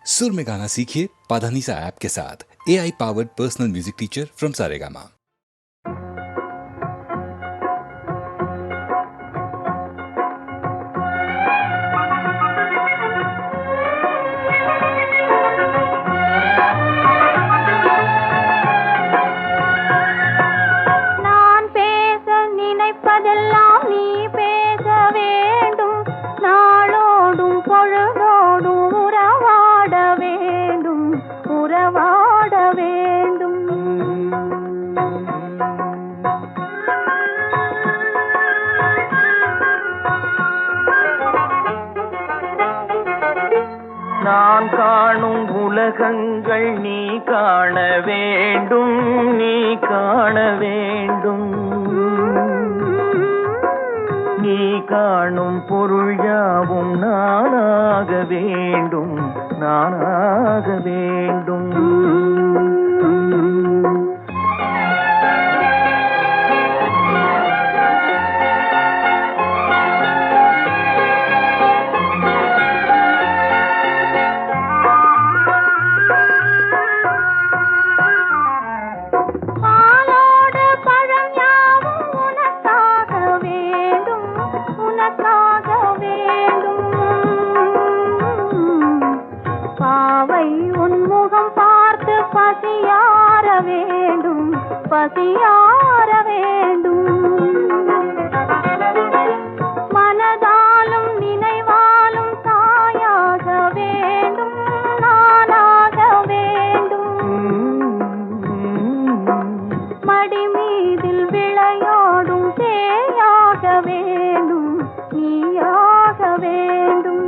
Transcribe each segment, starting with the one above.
सुर में गाना सीखिए पाधानीसा ऐप के साथ। AI powered personal music teacher from Saregama. நான் காணும் உலகங்கள் நீ காண வேண்டும், நீ காண வேண்டும். நீ காணும் பொருள் யாவும் நானாக வேண்டும், நானாக வேண்டும். பசியார வேண்டும். மனதாலும் நினைவாலும் தாயாக வேண்டும், நானாக வேண்டும். மடி மீதில் விளையாடும் தேயாக வேண்டும், நீயாக வேண்டும்.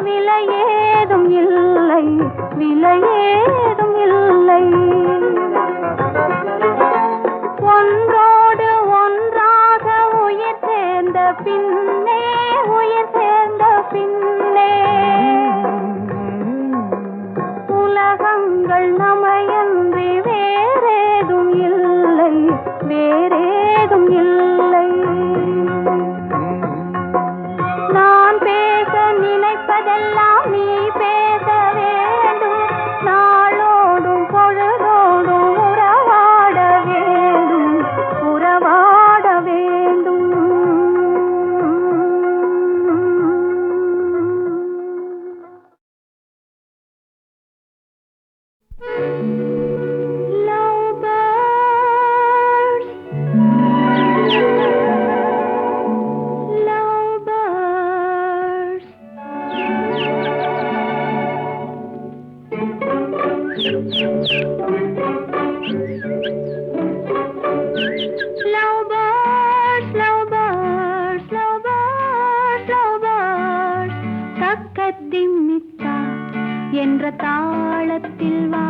விலையேதும் இல்லை, விலையேதும் இல்லை. ஒன்றோடு ஒன்றாக உயிர் சேர்ந்த பின்னே, உயிர் சேர்ந்த பின்னே உலகங்கள் நமையன்றி வேறேதும் இல்லை, வேறேதும் இல்லை. நினைப்பதெல்லாம் நீ பேச வேண்டும், நாளோடும் பொழுதோடும் உறவாட வேண்டும், உறவாட வேண்டும். என்ற தாளத்தில் வா,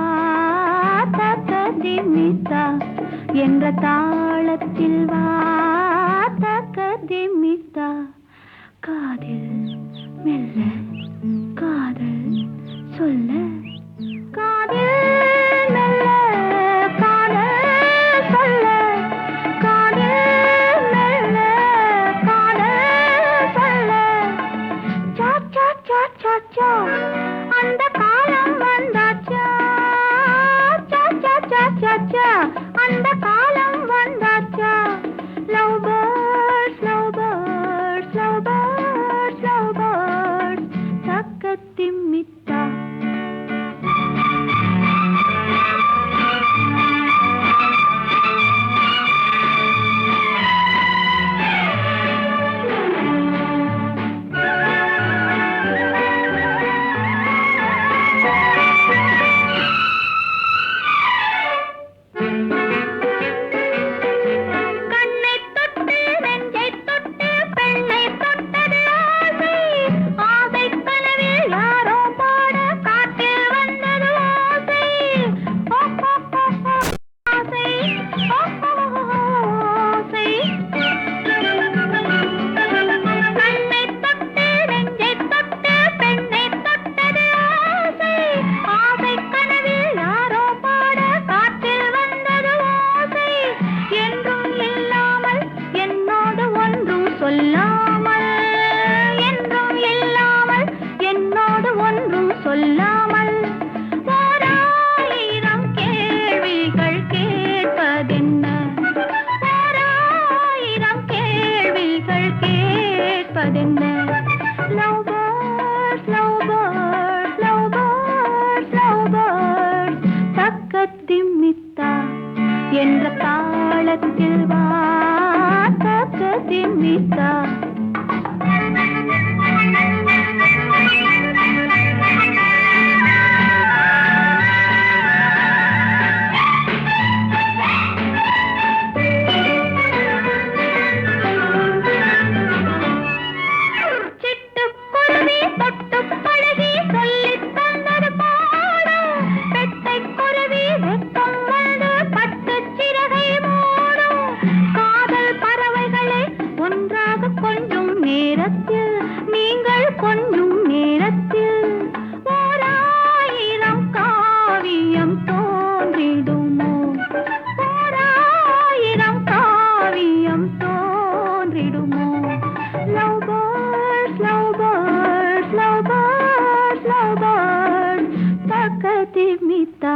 தக்கதிமித்தா என்ற தாளத்தில் வா, தக்கதிமித்தா. காதில் மெல்ல காதல் சொல்ல, காதில் மெல்ல காதல் சொல்ல, காதில் மெல்ல காதல் சொல்ல. சா சா சா சா சா அந்த காலம் வந்தாச்சா, சா சா சா சா சா அந்த காலம் வந்தாச்சா. Love birds, love birds, love birds, love birds, தக்கத்திமித்தா. பாட முத்தா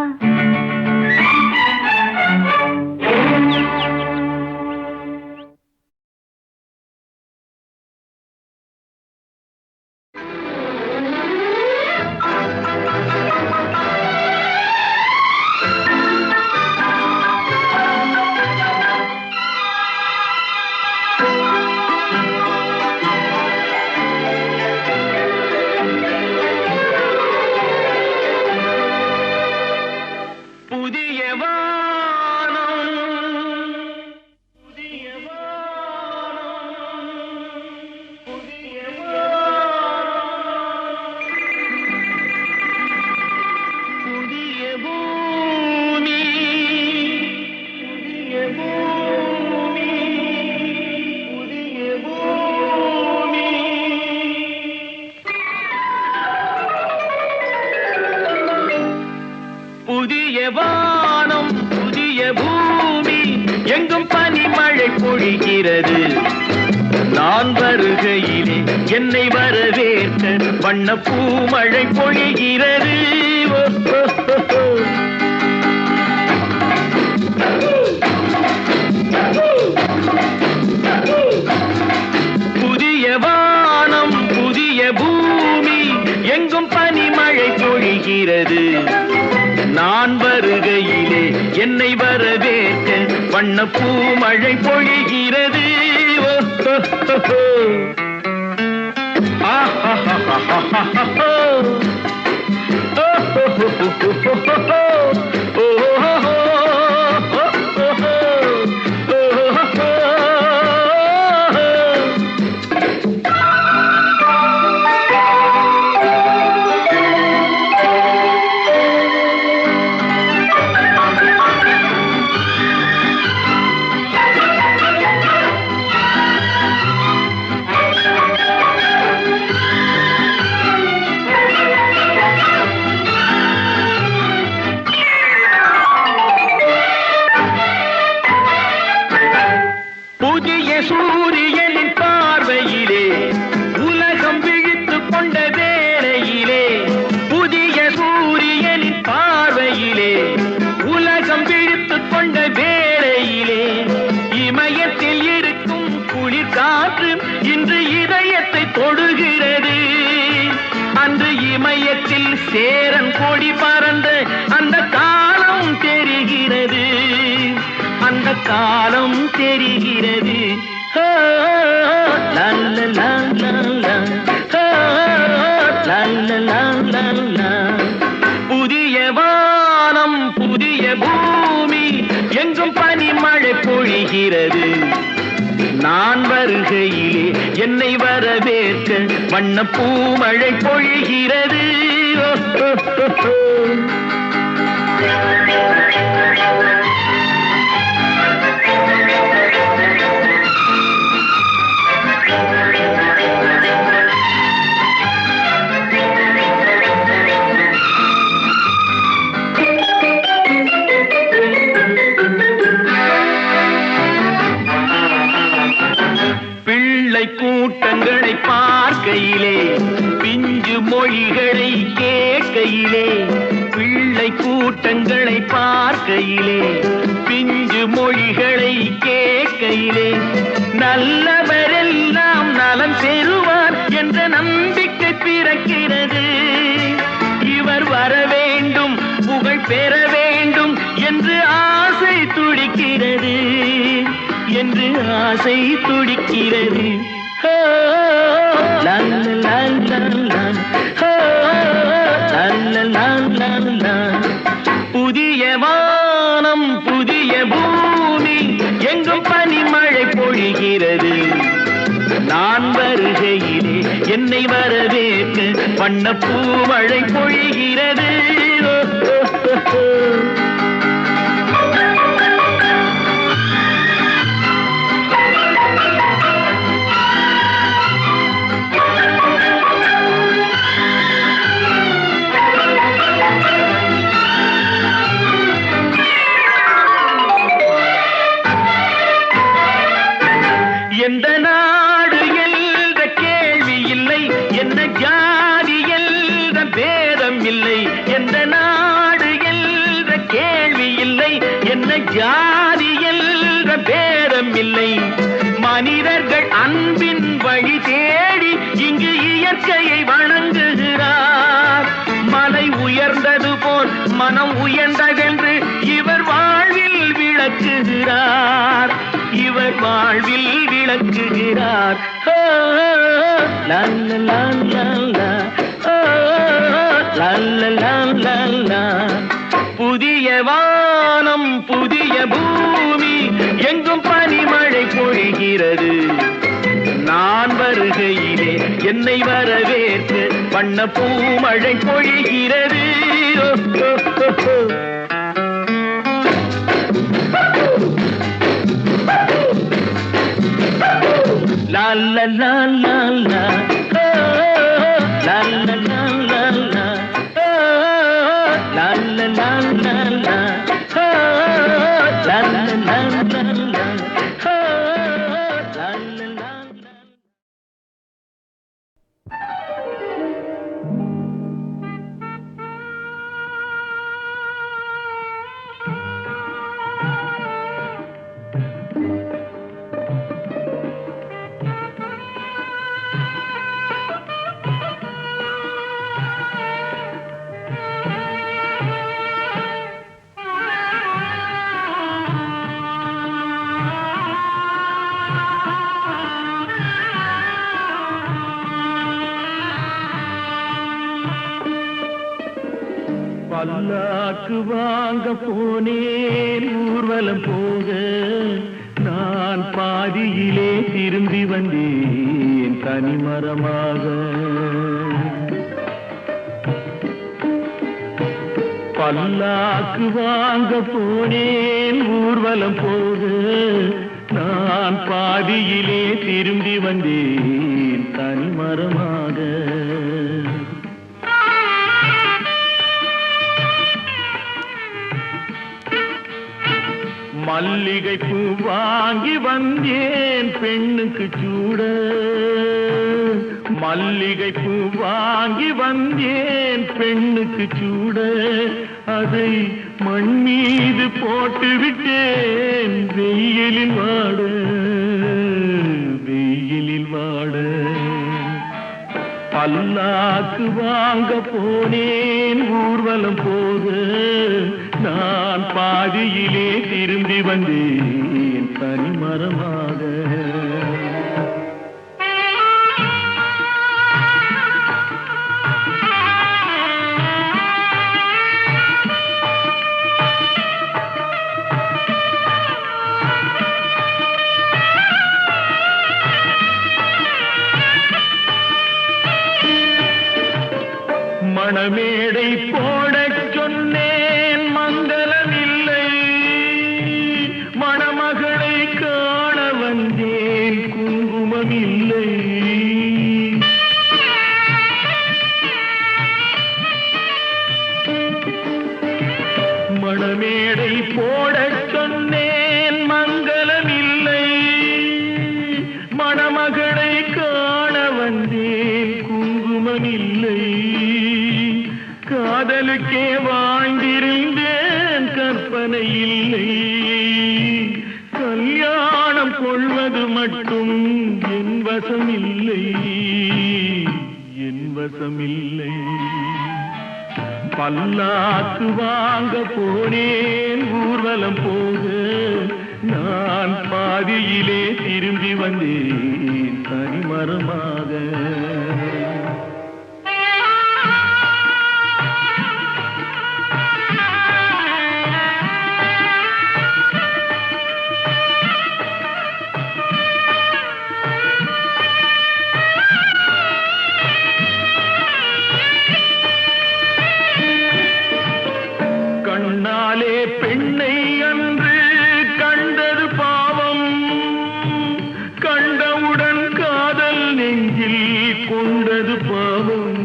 புதிய வானம் புதிய பூமி எங்கும் பனிமழை பொழிகிறது நான் வருகையிலே என்னை வரவேற்க வண்ண பூமழை பொழிகிறது புதிய வானம் புதிய பூமி எங்கும் பனிமழை பொழிகிறது நான் வருகையிலே என்னை வரவேற்க வண்ண பூமழை பொழிகிறது சூரியனின் பார்வையிலே உலகம் விழித்துக் கொண்ட வேளையிலே புதிய சூரியனின் பார்வையிலே உலகம் விழித்துக் கொண்ட வேளையிலே இமயத்தில் இருக்கும் குளிர் காற்று இன்று இதயத்தை தொடுகிறது அன்று இமயத்தில் சேரன் கொடி பறந்த அந்த காலம் தெரிகிறது அந்த காலம் தெரிகிறது புதிய வானம் புதிய பூமி எங்கும் பனிமழை பொழிகிறது நான் வருகையிலே என்னை வரவேற்க வண்ண பூமழை பொழிகிறது கூட்டங்களை பார்க்கையிலே பிஞ்சு மொழிகளை கேட்கையிலே பிள்ளை கூட்டங்களை பார்க்கையிலே பிஞ்சு மொழிகளை கேட்கையிலே நல்லவரெல்லாம் நலம் பெறுவார் என்ற நம்பிக்கை பிறக்கிறது இவர் வர வேண்டும் புகழ் பெற வேண்டும் என்று ஆசை துடிக்கிறது என்று ஆசை துடிக்கிறது புதிய வானம் புதிய பூமி எங்கும் பனிமழை பொழிகிறது நான் வருகையிலே என்னை வரவேற்க வண்ண பூமழை பொழிகிறது எந்த நாடு என்ற கேள்வி இல்லை என்ன ஜாதி என்ற பேதம் இல்லை எந்த நாடு என்ற ஜாதி என்ற பேதம் இல்லை. மனிதர்கள் அன்பின் வழி தேடி இங்கு இயற்கையை வணங்குகிறார். மலை உயர்ந்தது போல் மனம் உயர்ந்ததென்று இவர் வாழ்வில் விளக்குகிறார். இவர் வாழ்வில் விளக்குகிறார். லா லா லா லா லா. லா லா லா லா லா. புதிய வானம் புதிய பூமி எங்கும் பனிமழை பொழிகிறது. நான் வருகையிலே என்னை வரவேற்று வண்ண பூமழை பொழிகிறது. லா லா லா லா லா. லா லா லா லா லா. La la la la la, la la la la la, la la la. பல்லாக்கு வாங்க போனேன் ஊர்வலம் போக, நான் பாதியிலே திரும்பி வந்தேன் தனிமரமாக. பல்லாக்கு வாங்க போனேன் ஊர்வலம் போக, நான் பாதியிலே திரும்பி வந்தேன் தனிமரமாக. மல்லிகை பூ வாங்கி வந்தேன் பெண்ணுக்கு சூட, மல்லிகை பூ வாங்கி வந்தேன் பெண்ணுக்கு சூட, அதை மண் மீது போட்டு விட்டேன் வெயிலில் வாட, வெயிலில் வாட. பல்லாக்கு வாங்க போனேன் ஊர்வலம் போக, நான் பாதியிலே திரும்பி வந்தேன் தனிமரமாக. மணமேடை போடச் சொன்னேன் மங்களமில்லை, மணமகளை காண வந்தேன் குங்குமமில்லை. மணமேடை போடச் சொன்னேன் மங்களமில்லை, மணமகளை காண வந்தேன் குங்குமமில்லை. காதலுக்கே வாழ்ந்திருந்தேன் கற்பனை இல்லை, கல்யாணம் கொள்வது மட்டும் என் வசமில்லை, என் வசமில்லை. பல்லாக்கு வாங்க போனேன் ஊர்வலம் போக, நான் பாதியிலே திரும்பி வந்தேன் தனிமரமாக. கண்ணாலே பெண்ணை அன்று கண்டது பாவம், கண்டவுடன் காதல் நெஞ்சில் கொண்டது பாவம்.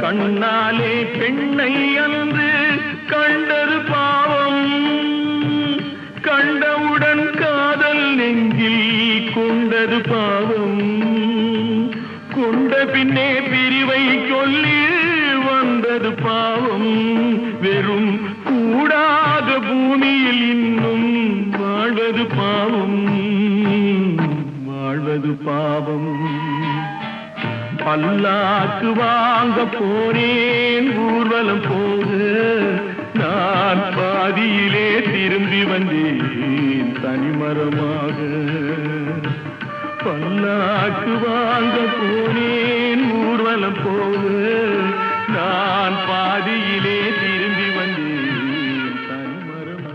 கண்ணாலே பெண்ணை அன்று கண்டது பாவம், கண்டவுடன் காதல் நெஞ்சில் கொண்டது பாவம். கொண்ட பின்னே பிரி முடிவை சொல்லி வந்தது பாவம். வெறும் கூடாத பூமியில் இன்னும் வாழ்வது பாவம், வாழ்வது பாவம். பல்லாக்கு வாங்க போனேன் ஊர்வலம் போக, நான் பாதியிலே திரும்பி வந்தேன் தனிமரமாக. பல்லாக்கு வாங்க போனேன் ஊர்வலம் போக, நான் பாதியிலே திரும்பி வந்தேன் தனிமரமாக.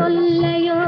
தொல்லையோ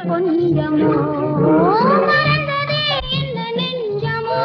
கொஞ்சமோ மறந்ததே இந்த நெஞ்சமோ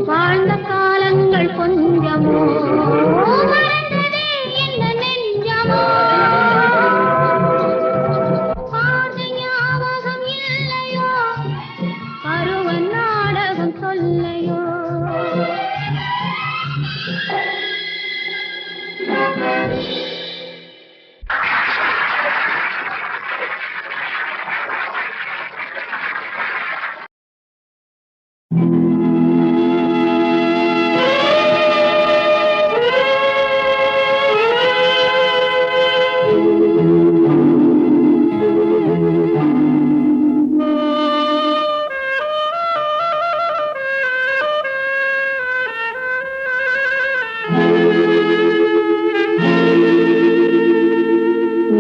வாழ்ந்த காலங்கள் கொஞ்சமோ மறந்ததே இந்த நெஞ்சமோ பார்த்த ஞாபகம் இல்லையோ பருவ நாடகம் சொல்லையோ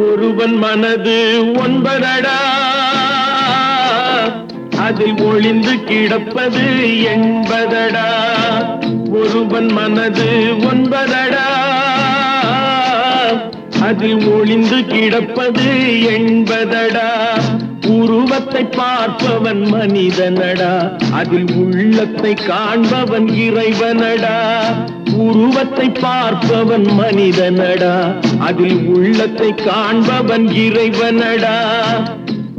ஒருவன் மனது ஒன்பதடா அதில் ஒளிந்து கிடப்பது என்பதடா ஒருவன் மனது ஒன்பதடா அதில் ஒளிந்து கிடப்பது என்பதடா உருவத்தை பார்ப்பவன் மனிதனடா அதில் உள்ளத்தை காண்பவன் இறைவனடா உருவத்தை பார்ப்பவன் மனிதனடா அதில் உள்ளத்தை காண்பவன் இறைவனடா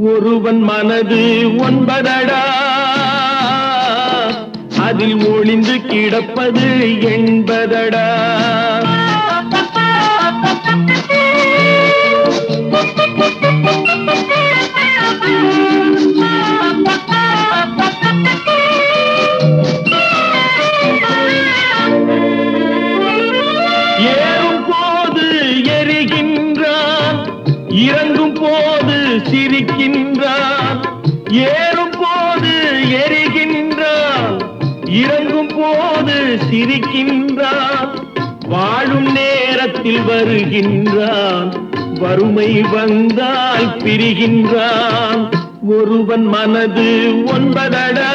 ஒருவன் மனது ஒன்பதடா அதில் ஒளிந்து கிடப்பது என்பதடா ஏறும் போது எரிகின்றான் இறங்கும் போது சிரிக்கின்றான் ஏறும் போது எரிகின்றான் இறங்கும் போது சிரிக்கின்றான் வாழும் நேரத்தில் வருகின்றான் வறுமை வந்தால் பிரிகின்றான் ஒருவன் மனது ஒன்பதடா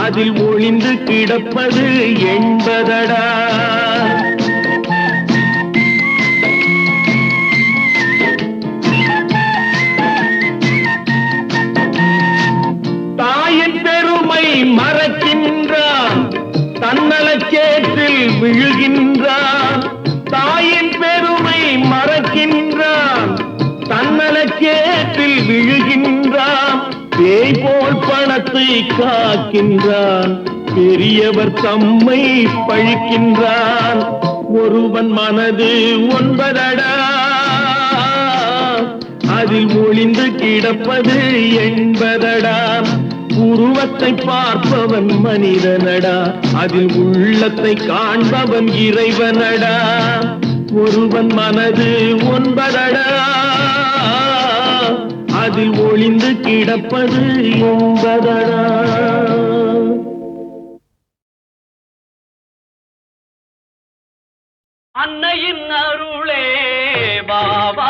அதில் ஒளிந்து கிடப்பது என்பதடா உள்ளத்தை காக்கின்றான், பெரியவர் தம்மை பழிக்கின்றான். ஒருவன் மனது 9 அதில் ஒளிந்து கிடப்பது 80. உருவத்தை பார்ப்பவன் மனிதனடா, அதில் உள்ளத்தை காண்பவன் இறைவனடா. ஒருவன் மனது 9 அதில் ஒளிந்து கிடப்பது 80. அன்னையின் அருளே பாபா,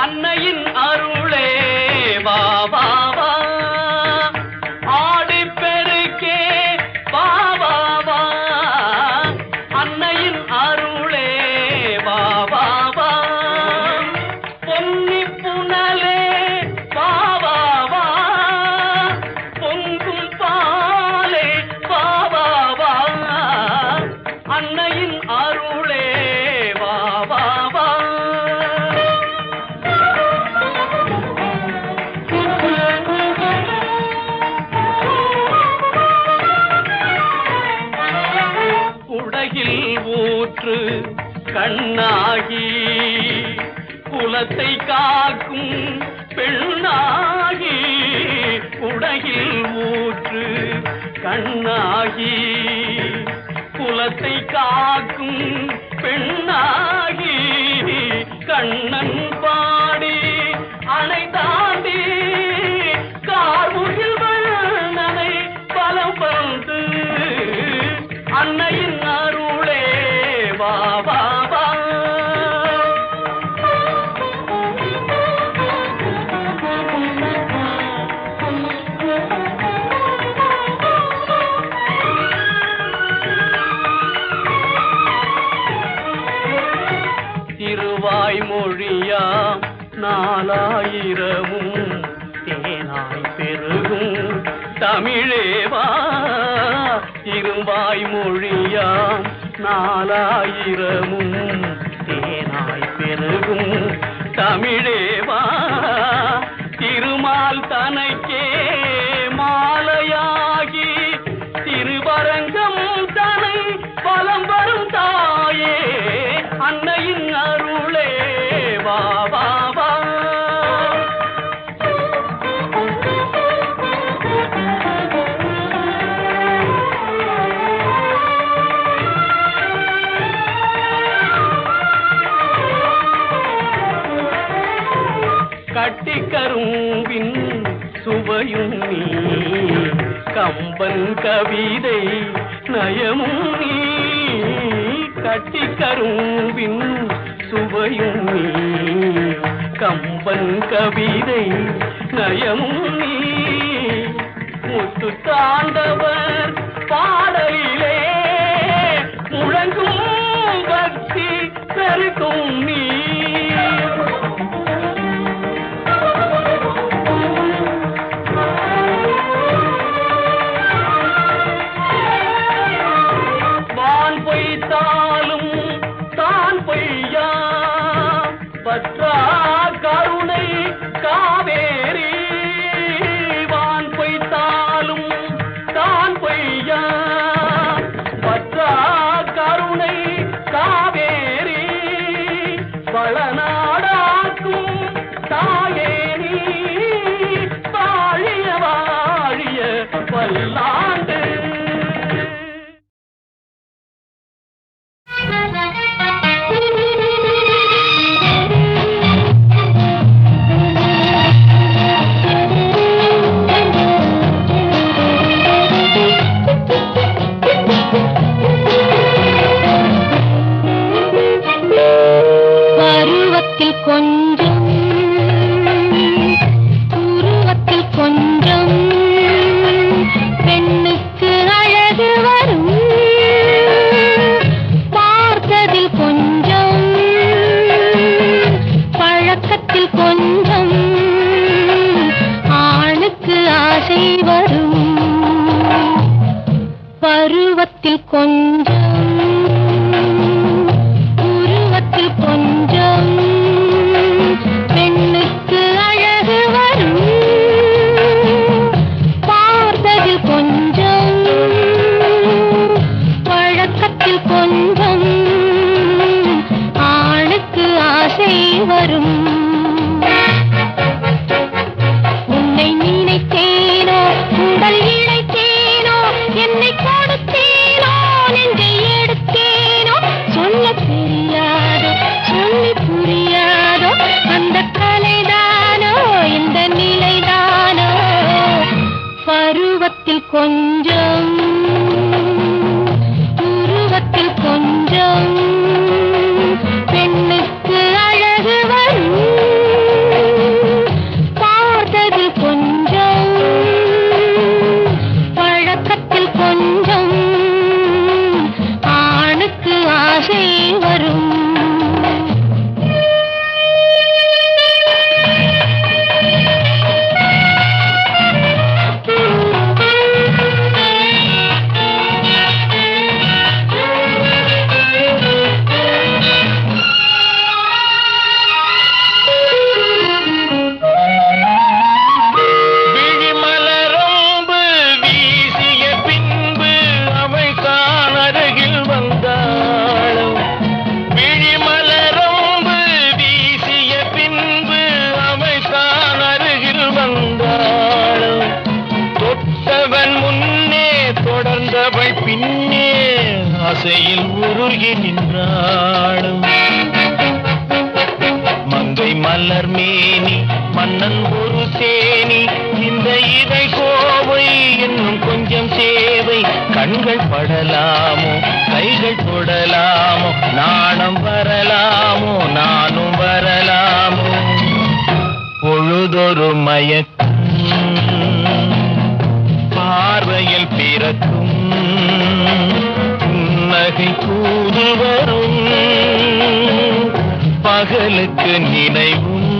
அன்னையின் அருளே பாபா, ஆடி பெருக்கே பாபா, அன்னையின் அருளே பாபா, பொன்னி புனலே பாபா, பொங்கும் பாலே பாபா, அன்னையின் அருளே பாபா. குடையில் ஊற்று கண்ணாகி குலத்தை காக்கும் பெண்ணாகி, குடையில் ஊற்று கண்ணாகி குலத்தை காக்கும் பெண்ணாகி, கண்ணன் பாடி அணை தாண்டி கார்முகில் வண்ணனை பலம் வந்து, அன்னையின் அருளே பாபா. திருவாய்மொழியாம் 4000 தேனாய் பெருகும் தமிழேவா. திருவாய்மொழியாம் 4000 தேனாய் பெருகும் தமிழேவா. திருமால் தனக்கே மாலையாகி திருவரங்கம் தனை பலம் வரும் தாயே, அன்னையின் அருளே பாபா. கட்டிக்கரும்பின் சுவையும் நீ, கம்பன் கவிதை நயமும் நீ. கட்டிக்கரும்பின் சுவையும் நீ, கம்பன் கவிதை நயமும் நீ. முத்து தாண்டவர் பாடலிலே முழங்கும் பக்தி பெருக்கும் நீ. பற்றா கருணை காவேரி, வான் பொய்த்தாலும் தான் பொய்யா. பற்றா கருணை காவேரி, வளநாடாக்கும் தாயே நீ. வாழிய வாழிய பல்லாண்டு. கொஞ்சம் உருவத்தில் கொஞ்சம் பெண்ணுக்கு அழகு வரும், பார்த்ததில் கொஞ்சம் பழக்கத்தில் கொஞ்சம் ஆணுக்கு ஆசை வரும். பருவத்தில் கொஞ்சம் உருவத்தில் கொஞ்சம் ஆசை வரும். உன்னை நினைத்தேனோ உடல் இழைத்தேனோ என்னை கொடுத்தேனோ நெஞ்சை எடுத்தேனோ சொல்ல தெரியாதோ சொல்லி புரியாதோ அந்த கலைதானோ இந்த நிலைதானோ பருவத்தில் கொஞ்சம் உருவத்தில் கொஞ்சம் பெண்ணுக்கு அழகு வரும். பார்த்தது கொஞ்சம் பழக்கத்தில் கொஞ்சம் ஆணுக்கு ஆசை வரும். விழிமலரம்பு வீசிய பின்பு அவை தான் அருகில் வந்தாளும். விழிமலரம்பு வீசிய பின்பு அவை தான் அருகில் வந்தாளும். தொட்டவன் முன்னே தொடர்ந்தவள் பின்னே ஆசையில் உருகி நின்றாளும். மங்கை மலர் மேனி மன்னன் ஒரு தேனி இந்த இதை கோவை என்னும் கொஞ்சம் சேவை. கண்கள் படலாமோ கைகள் தொடலாமோ நாணம் வரலாமோ நானும் வரலாமோ பொழுதொரு மயக்கம் பார்வையில் பிறக்கும் புன்னகை கூடு வரும். பகலுக்கு நினைவும்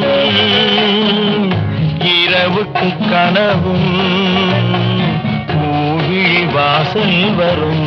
இரவுக்கு கனவும் பூவிழி வாசல் வரும்.